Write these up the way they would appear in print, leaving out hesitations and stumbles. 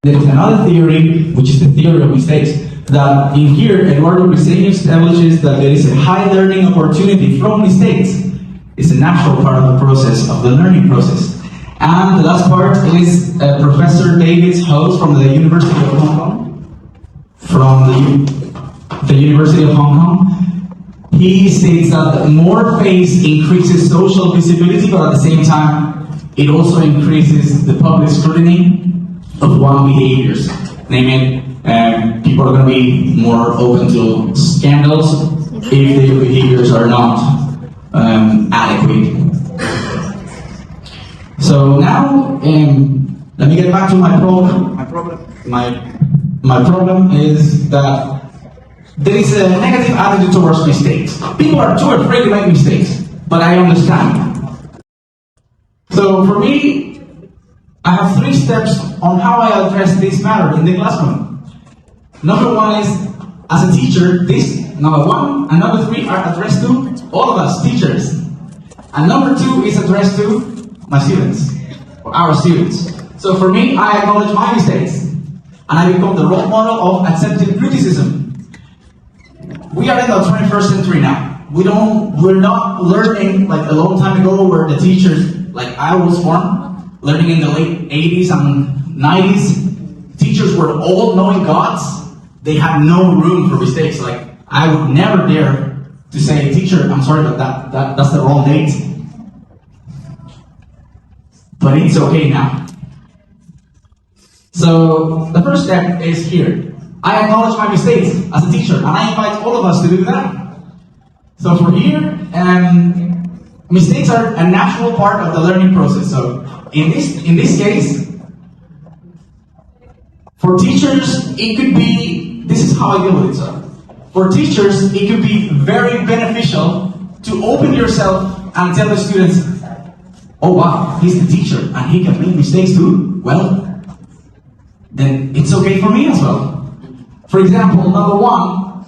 There's another theory, which is the theory of mistakes, that in here, Eduardo Briseño establishes that there is a high learning opportunity from mistakes. It's a natural part of the process, of the learning process. And the last part is Professor David House from the University of Hong Kong. From the University of Hong Kong. He states that more face increases social visibility, but at the same time, it also increases the public scrutiny of one behaviors. Namely, people are going to be more open to scandals if their behaviors are not adequate. So now, let me get back to my problem. My problem is that there is a negative attitude towards mistakes. People are too afraid to make mistakes, but I understand. So for me, I have 3 steps on how I address this matter in the classroom. Number 1 is, as a teacher, number 1 and number 3 are addressed to all of us, teachers. And number 2 is addressed to my students, or our students. So for me, I acknowledge my mistakes, and I become the role model of accepting criticism. We are in the 21st century now. We're not learning like a long time ago where the teachers, like I was born, learning in the late 80s and 90s, teachers were all knowing gods. They had no room for mistakes. Like, I would never dare to say, teacher, I'm sorry, but that's the wrong date. But it's okay now. So, the first step is here. I acknowledge my mistakes as a teacher, and I invite all of us to do that. So for here, mistakes are a natural part of the learning process. So, in this case, for teachers, it could be, this is how I deal with it. So, for teachers, it could be very beneficial to open yourself and tell the students, oh wow, he's the teacher and he can make mistakes too. Well, then it's okay for me as well. For example, number 1,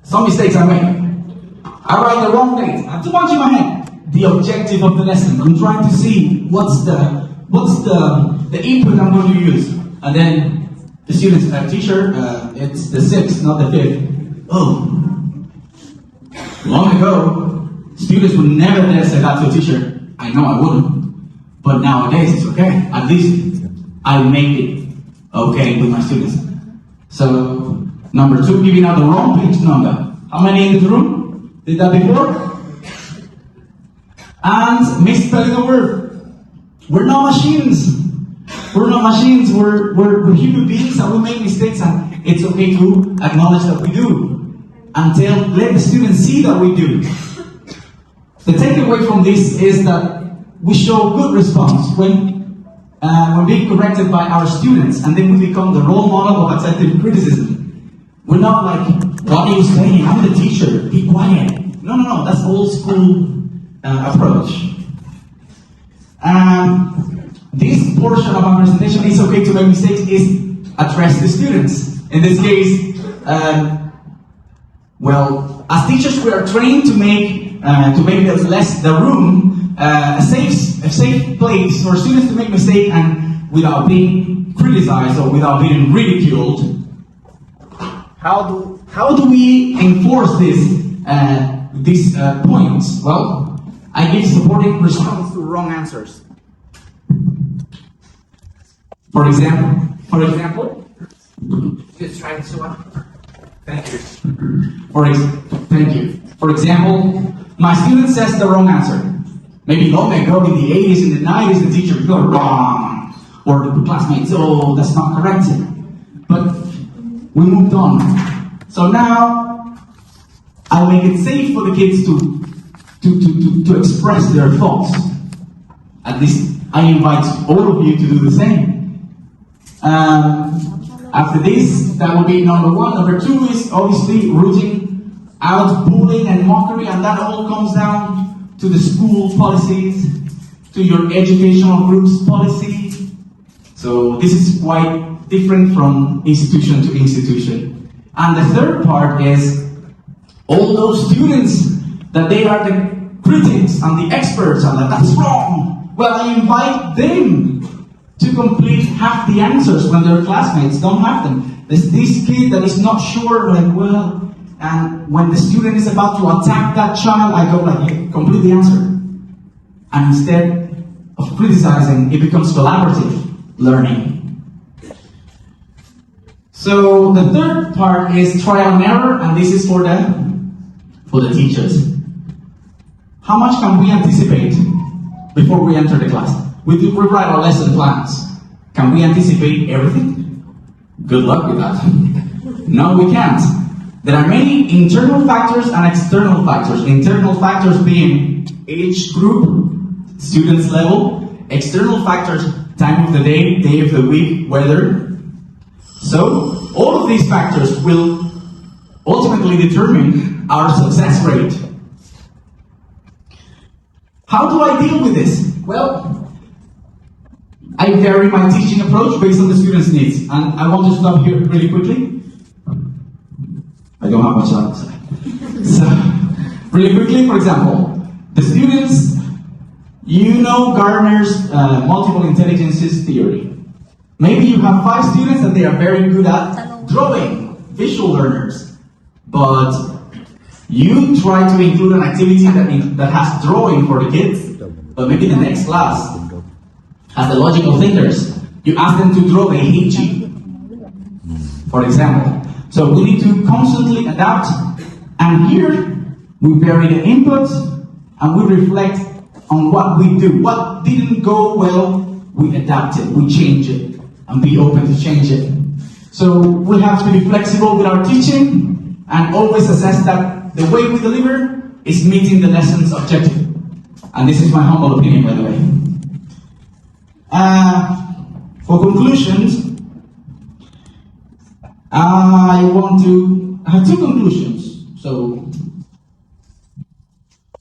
some mistakes I make. I write the wrong date. I have too much in my head. The objective of the lesson. I'm trying to see what's the input I'm going to use. And then the students, teacher, it's the 6th, not the 5th. Oh. Long ago, students would never dare say that to a teacher. I know I wouldn't. But nowadays, it's okay. At least I make it okay with my students. So, number 2, giving out the wrong page number. How many in this room did that before? And misspelling a word. We're not machines. We're not machines. We're human beings and we make mistakes, and it's okay to acknowledge that we do. And let the students see that we do. The takeaway from this is that we show good response when being corrected by our students, and then we become the role model of accepting criticism. We're not like, what are you saying? I'm the teacher. Be quiet. No. That's old school approach. This portion of our presentation, is okay to make mistakes, is address the students. In this case, well, as teachers, we are trained to make the room a safe place for students to make mistakes and without being criticized or without being ridiculed. How do we enforce these points? Well, I give supporting response to wrong answers. For example, just try this one. Thank you. Thank you. For example, my student says the wrong answer. Maybe long ago in the 80s, in the 90s, the teacher got wrong, or the classmates, oh, that's not correct. But we moved on. So now I make it safe for the kids to express their thoughts. At least I invite all of you to do the same. After this, that will be number 1. Number 2 is obviously rooting out bullying and mockery, and that all comes down to the school policies, to your educational group's policy. So this is quite different from institution to institution. And the third part is all those students that they are the critics and the experts and that's wrong. Well, I invite them to complete half the answers when their classmates don't have them. There's this kid that is not sure, like, well, and when the student is about to attack that child, I go like, hey, complete the answer. And instead of criticizing, it becomes collaborative learning. So the third part is trial and error, and this is for the teachers. How much can we anticipate before we enter the class? We write our lesson plans. Can we anticipate everything? Good luck with that. No, we can't. There are many internal factors and external factors. Internal factors being age group, students level. External factors, time of the day of the week, weather. So, all of these factors will ultimately determine our success rate. How do I deal with this? Well, I vary my teaching approach based on the students' needs. And I want to stop here really quickly. I don't have much time to say. So, really quickly, for example, the students, you know Gardner's multiple intelligences theory. Maybe you have 5 students that they are very good at drawing, visual learners. But you try to include an activity that has drawing for the kids, but maybe the next class has the logical thinkers. You ask them to draw, they hate you, for example. So we need to constantly adapt, and here we vary the input and we reflect on what we do. What didn't go well, we adapt it, we change it, and be open to change it. So we have to be flexible with our teaching and always assess that the way we deliver is meeting the lesson's objective. And this is my humble opinion, by the way. For conclusions, I have 2 conclusions. So,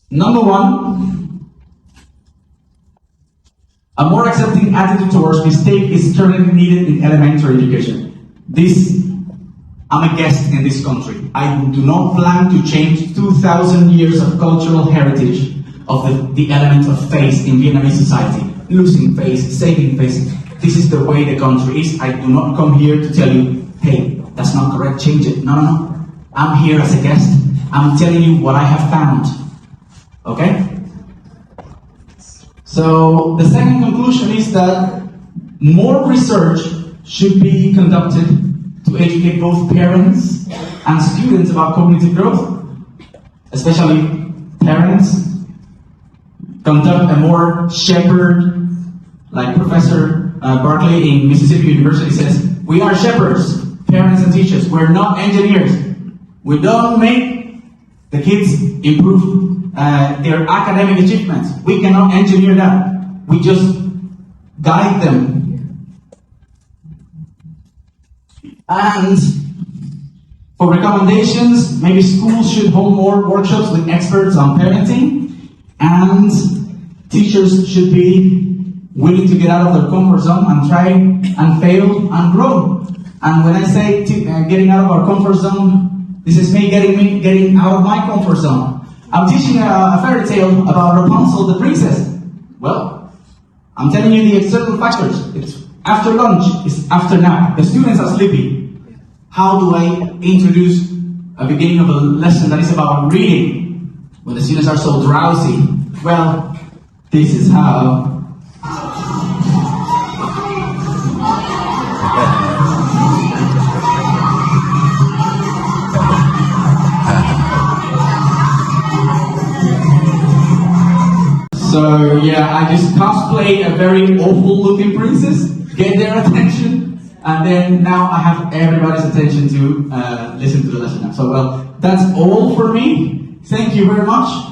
number 1, a more accepting attitude towards mistake is currently needed in elementary education. I'm a guest in this country. I do not plan to change 2,000 years of cultural heritage of the element of faith in Vietnamese society. Losing faith, saving faith. This is the way the country is. I do not come here to tell you, hey, that's not correct, change it. No. I'm here as a guest. I'm telling you what I have found. Okay? So, the second conclusion is that more research should be conducted to educate both parents and students about cognitive growth, especially parents. Conduct a more shepherd, like Professor Barkley in Mississippi University says, we are shepherds, parents and teachers. We're not engineers. We don't make the kids improve their academic achievements. We cannot engineer that. We just guide them. And for recommendations, maybe schools should hold more workshops with experts on parenting, and teachers should be willing to get out of their comfort zone and try and fail and grow. And when I say getting out of our comfort zone, this is me getting out of my comfort zone. I'm teaching a fairy tale about Rapunzel, the princess. Well, I'm telling you the external factors. It's after lunch, it's after nap. The students are sleepy. How do I introduce a beginning of a lesson that is about reading when the students are so drowsy? Well, this is how. So yeah, I just cosplay a very awful looking princess, get their attention, and then now I have everybody's attention to listen to the lesson now. So well, that's all for me. Thank you very much.